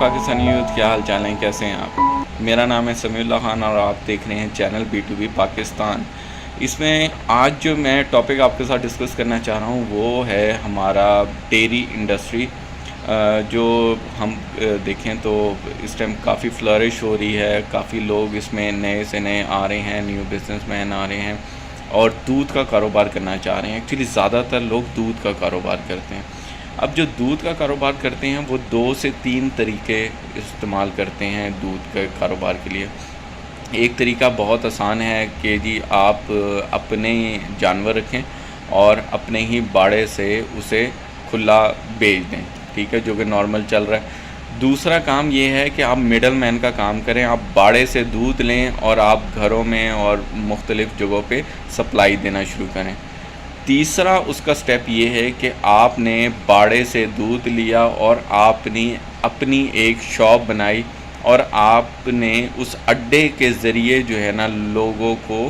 Pakistani youth, क्या हाल चाल है, कैसे हैं आप। मेरा नाम है समीउल्लाह खान और आप देख रहे हैं चैनल B2B पाकिस्तान। इसमें आज जो मैं टॉपिक आपके साथ डिस्कस करना चाह रहा हूँ वो है हमारा डेयरी इंडस्ट्री। जो हम देखें तो इस टाइम काफ़ी फ्लरिश हो रही है, काफ़ी लोग इसमें नए से नए आ रहे हैं, न्यू बिजनेसमैन आ रहे हैं और दूध का कारोबार करना चाह रहे हैं। एक्चुअली ज़्यादातर लोग दूध का कारोबार करते हैं। अब जो दूध का कारोबार करते हैं वो 2 से 3 तरीके इस्तेमाल करते हैं दूध के कारोबार के लिए। एक तरीका बहुत आसान है कि जी आप अपने जानवर रखें और अपने ही बाड़े से उसे खुला बेच दें, ठीक है, जो कि नॉर्मल चल रहा है। दूसरा काम ये है कि आप मिडल मैन का काम करें, आप बाड़े से दूध लें और आप घरों में और मुख्तलिफ़ जगहों पे सप्लाई देना शुरू करें। तीसरा उसका स्टेप ये है कि आपने बाड़े से दूध लिया और आपने अपनी एक शॉप बनाई और आपने उस अड्डे के ज़रिए जो है ना लोगों को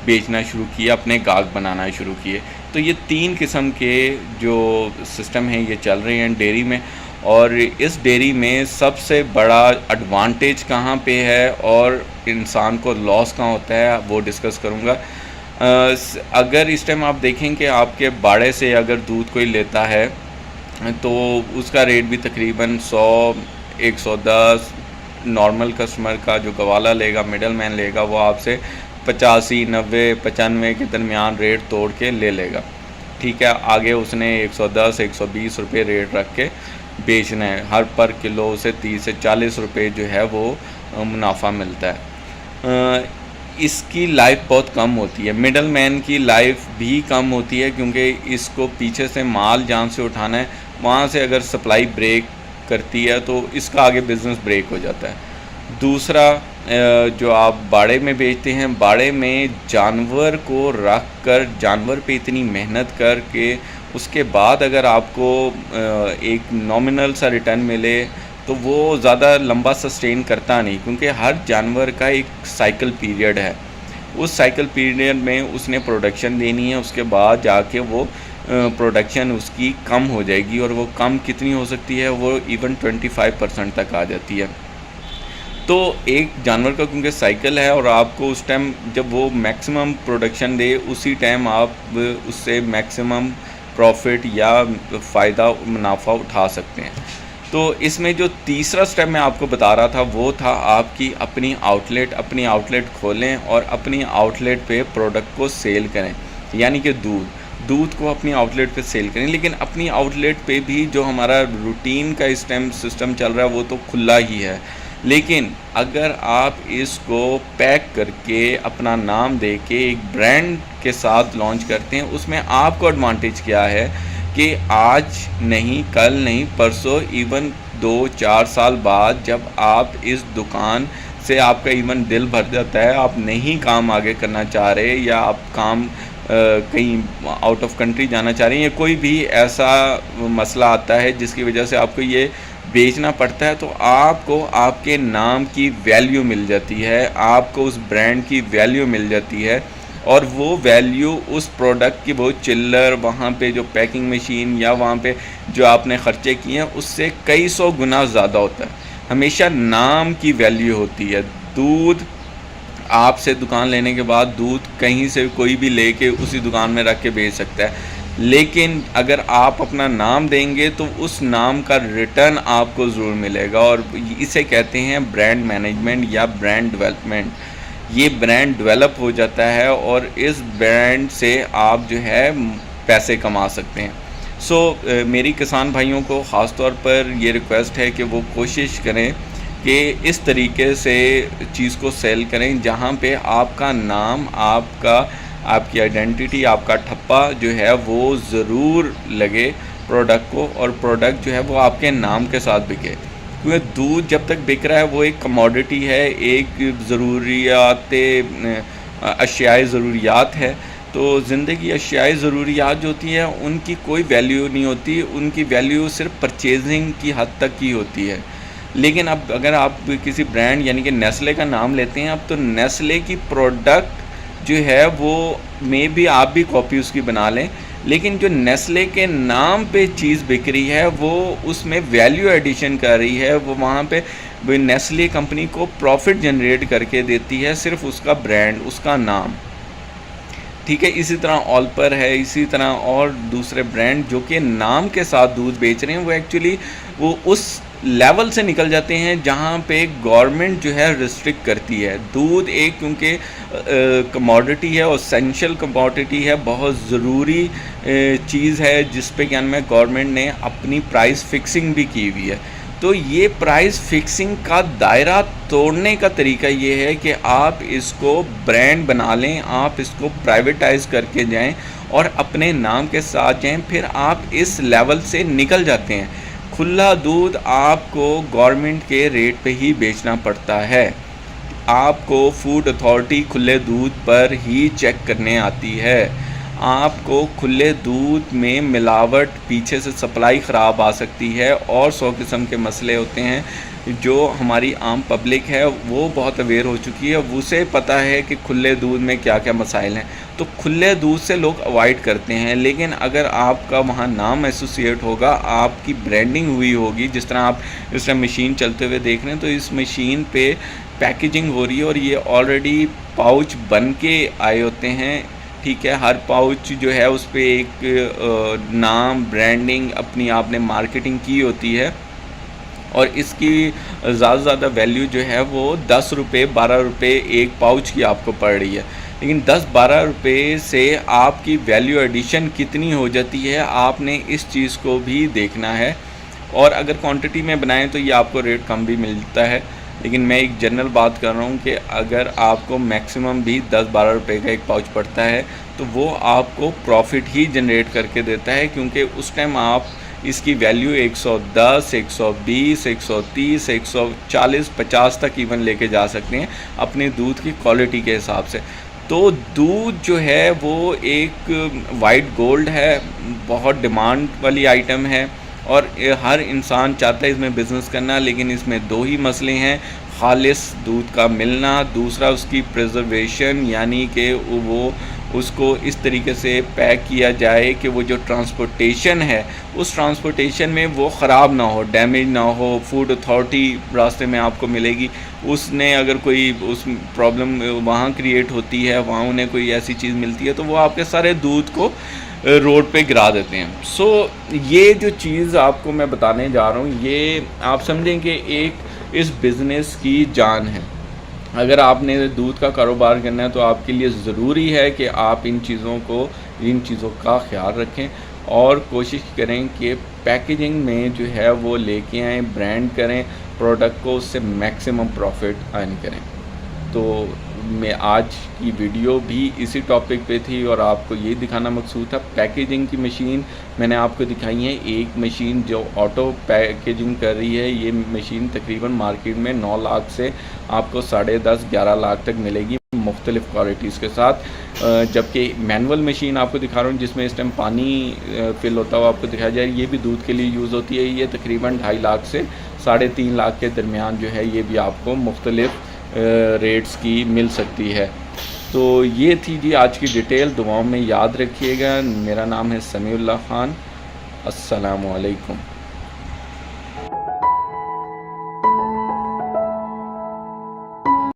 बेचना शुरू किया, अपने गाहक बनाना शुरू किए। तो ये 3 किस्म के जो सिस्टम हैं ये चल रहे हैं डेयरी में। और इस डेयरी में सबसे बड़ा एडवांटेज कहाँ पे है और इंसान को लॉस कहाँ होता है वो डिस्कस करूँगा। अगर इस टाइम आप देखें कि आपके बाड़े से अगर दूध कोई लेता है तो उसका रेट भी तकरीबन 100, 110, नॉर्मल कस्टमर का जो गवाला लेगा, मिडल मैन लेगा, वो आपसे 85, 90, 95 के दरमियान रेट तोड़ के ले लेगा, ठीक है। आगे उसने 110, 120 रुपये रेट रख के बेचना है। हर पर किलो उसे 30 से 40 रुपये जो है वो मुनाफा मिलता है। इसकी लाइफ बहुत कम होती है, मिडल मैन की लाइफ भी कम होती है, क्योंकि इसको पीछे से माल जहाँ से उठाना है वहाँ से अगर सप्लाई ब्रेक करती है तो इसका आगे बिज़नेस ब्रेक हो जाता है। दूसरा, जो आप बाड़े में बेचते हैं, बाड़े में जानवर को रख कर, जानवर पे इतनी मेहनत करके उसके बाद अगर आपको एक नॉमिनल सा रिटर्न मिले तो वो ज़्यादा लंबा सस्टेन करता नहीं, क्योंकि हर जानवर का एक साइकिल पीरियड है। उस साइकिल पीरियड में उसने प्रोडक्शन देनी है, उसके बाद जाके वो प्रोडक्शन उसकी कम हो जाएगी और वो कम कितनी हो सकती है, वो इवन 25% तक आ जाती है। तो एक जानवर का क्योंकि साइकिल है और आपको उस टाइम जब वो मैक्सिमम प्रोडक्शन दे उसी टाइम आप उससे मैक्सिमम प्रॉफिट या फ़ायदा मुनाफा उठा सकते हैं। तो इसमें जो तीसरा स्टेप मैं आपको बता रहा था वो था आपकी अपनी आउटलेट खोलें और अपनी आउटलेट पे प्रोडक्ट को सेल करें, यानी कि दूध को अपनी आउटलेट पे सेल करें। लेकिन अपनी आउटलेट पे भी जो हमारा रूटीन का इस टाइम सिस्टम चल रहा है वो तो खुला ही है, लेकिन अगर आप इसको पैक करके अपना नाम दे के एक ब्रांड के साथ लॉन्च करते हैं, उसमें आपको एडवांटेज क्या है कि आज नहीं, कल नहीं, परसों, इवन 2-4 साल बाद जब आप इस दुकान से आपका इवन दिल भर जाता है, आप नहीं काम आगे करना चाह रहे या आप काम कहीं आउट ऑफ कंट्री जाना चाह रहे हैं या कोई भी ऐसा मसला आता है जिसकी वजह से आपको ये बेचना पड़ता है, तो आपको आपके नाम की वैल्यू मिल जाती है, आपको उस ब्रांड की वैल्यू मिल जाती है और वो वैल्यू उस प्रोडक्ट की वो चिल्लर, वहाँ पे जो पैकिंग मशीन या वहाँ पे जो आपने ख़र्चे किए हैं उससे कई 100 गुना ज़्यादा होता है। हमेशा नाम की वैल्यू होती है। दूध आपसे दुकान लेने के बाद दूध कहीं से कोई भी लेके उसी दुकान में रख के बेच सकता है, लेकिन अगर आप अपना नाम देंगे तो उस नाम का रिटर्न आपको ज़रूर मिलेगा और इसे कहते हैं ब्रांड मैनेजमेंट या ब्रांड डेवलपमेंट। ये ब्रांड डेवलप हो जाता है और इस ब्रांड से आप जो है पैसे कमा सकते हैं। मेरी किसान भाइयों को ख़ास तौर पर ये रिक्वेस्ट है कि वो कोशिश करें कि इस तरीके से चीज़ को सेल करें जहाँ पे आपका नाम, आपकी आइडेंटिटी, आपका ठप्पा जो है वो ज़रूर लगे प्रोडक्ट को और प्रोडक्ट जो है वो आपके नाम के साथ बिके। क्योंकि दूध जब तक बिक रहा है वो एक कमोडिटी है, एक अशियाए ज़रूरियात है। तो ज़िंदगी अशियाए ज़रूरियात जो होती है उनकी कोई वैल्यू नहीं होती, उनकी वैल्यू सिर्फ परचेजिंग की हद तक की होती है। लेकिन अब अगर आप किसी ब्रांड यानी कि नेस्ले का नाम लेते हैं, अब तो नेस्ले की प्रोडक्ट जो है वो में भी आप भी कॉपी उसकी बना लें, लेकिन जो नेस्ले के नाम पे चीज़ बिक रही है वो उसमें वैल्यू एडिशन कर रही है, वो वहाँ पे नेस्ले कंपनी को प्रॉफिट जनरेट करके देती है, सिर्फ उसका ब्रांड, उसका नाम। ठीक है, इसी तरह ऑलपर है, इसी तरह और दूसरे ब्रांड जो कि नाम के साथ दूध बेच रहे हैं, वो एक्चुअली वो उस लेवल से निकल जाते हैं जहाँ पे गवर्नमेंट जो है रिस्ट्रिक्ट करती है। दूध एक क्योंकि कमोडिटी है, एसेंशियल कमोडिटी है, बहुत ज़रूरी चीज़ है जिस पे क्या में गवर्नमेंट ने अपनी प्राइस फिक्सिंग भी की हुई है। तो ये प्राइस फिक्सिंग का दायरा तोड़ने का तरीका ये है कि आप इसको ब्रांड बना लें, आप इसको प्राइवेटाइज करके जाएं और अपने नाम के साथ जाएं, फिर आप इस लेवल से निकल जाते हैं। खुला दूध आपको गवर्नमेंट के रेट पे ही बेचना पड़ता है, आपको फूड अथॉरिटी खुले दूध पर ही चेक करने आती है। आपको खुले दूध में मिलावट, पीछे से सप्लाई ख़राब आ सकती है और 100 किस्म के मसले होते हैं जो हमारी आम पब्लिक है वो बहुत अवेयर हो चुकी है, उसे पता है कि खुले दूध में क्या क्या मसाइल हैं। तो खुले दूध से लोग अवॉइड करते हैं। लेकिन अगर आपका वहाँ नाम एसोसिएट होगा, आपकी ब्रांडिंग हुई होगी, जिस तरह आप इस टाइम मशीन चलते हुए देख रहे हैं, तो इस मशीन पे पैकेजिंग हो रही है और ये ऑलरेडी पाउच बन के आए होते हैं। ठीक है, हर पाउच जो है उस पर एक नाम, ब्रांडिंग, अपनी आपने मार्केटिंग की होती है और इसकी ज़्यादा से ज़्यादा वैल्यू जो है वो 10 रुपये 12 रुपये एक पाउच की आपको पड़ रही है। लेकिन 10-12 रुपये से आपकी वैल्यू एडिशन कितनी हो जाती है, आपने इस चीज़ को भी देखना है। और अगर क्वांटिटी में बनाएं तो ये आपको रेट कम भी मिलता है, लेकिन मैं एक जनरल बात कर रहा हूँ कि अगर आपको मैक्सिमम भी 10-12 रुपये का एक पाउच पड़ता है तो वो आपको प्रॉफिट ही जनरेट करके देता है, क्योंकि उस टाइम आप इसकी वैल्यू 110, 120, 130, 140, 50 तक इवन लेके जा सकते हैं अपने दूध की क्वालिटी के हिसाब से। तो दूध जो है वो एक वाइट गोल्ड है, बहुत डिमांड वाली आइटम है और हर इंसान चाहता है इसमें बिज़नेस करना, लेकिन इसमें दो ही मसले हैं, खालिस दूध का मिलना, दूसरा उसकी प्रिजर्वेशन, यानी कि वो उसको इस तरीके से पैक किया जाए कि वो जो ट्रांसपोर्टेशन है उस ट्रांसपोर्टेशन में वो ख़राब ना हो, डैमेज ना हो। फूड अथॉरिटी रास्ते में आपको मिलेगी, उसने अगर कोई उस प्रॉब्लम वहाँ क्रिएट होती है, वहाँ उन्हें कोई ऐसी चीज़ मिलती है तो वो आपके सारे दूध को रोड पे गिरा देते हैं। सो ये जो चीज़ आपको मैं बताने जा रहा हूँ, ये आप समझें कि एक इस बिज़नेस की जान है। अगर आपने दूध का कारोबार करना है तो आपके लिए ज़रूरी है कि आप इन चीज़ों का ख्याल रखें और कोशिश करें कि पैकेजिंग में जो है वो लेके आएँ, ब्रांड करें प्रोडक्ट को, उससे मैक्सिमम प्रॉफिट अर्न करें। तो मैं आज की वीडियो भी इसी टॉपिक पे थी और आपको ये दिखाना मकसूद था। पैकेजिंग की मशीन मैंने आपको दिखाई है, एक मशीन जो ऑटो पैकेजिंग कर रही है, ये मशीन तकरीबन मार्केट में 9 लाख से आपको 10.5-11 लाख तक मिलेगी मुख्तलिफ़ क्वालिटीज़ के साथ। जबकि मैनुअल मशीन आपको दिखा रहा हूँ जिसमें इस टाइम पानी फिल होता हुआ आपको दिखाया जाए, ये भी दूध के लिए यूज़ होती है। ये तकरीबन 2.5 लाख से 3.5 लाख के दरमियान जो है ये भी आपको मुख्तलिफ़ रेट्स की मिल सकती है। तो ये थी जी आज की डिटेल, दुआओं में याद रखिएगा। मेरा नाम है समीउल्लाह ख़ान। अस्सलामु अलैकुम।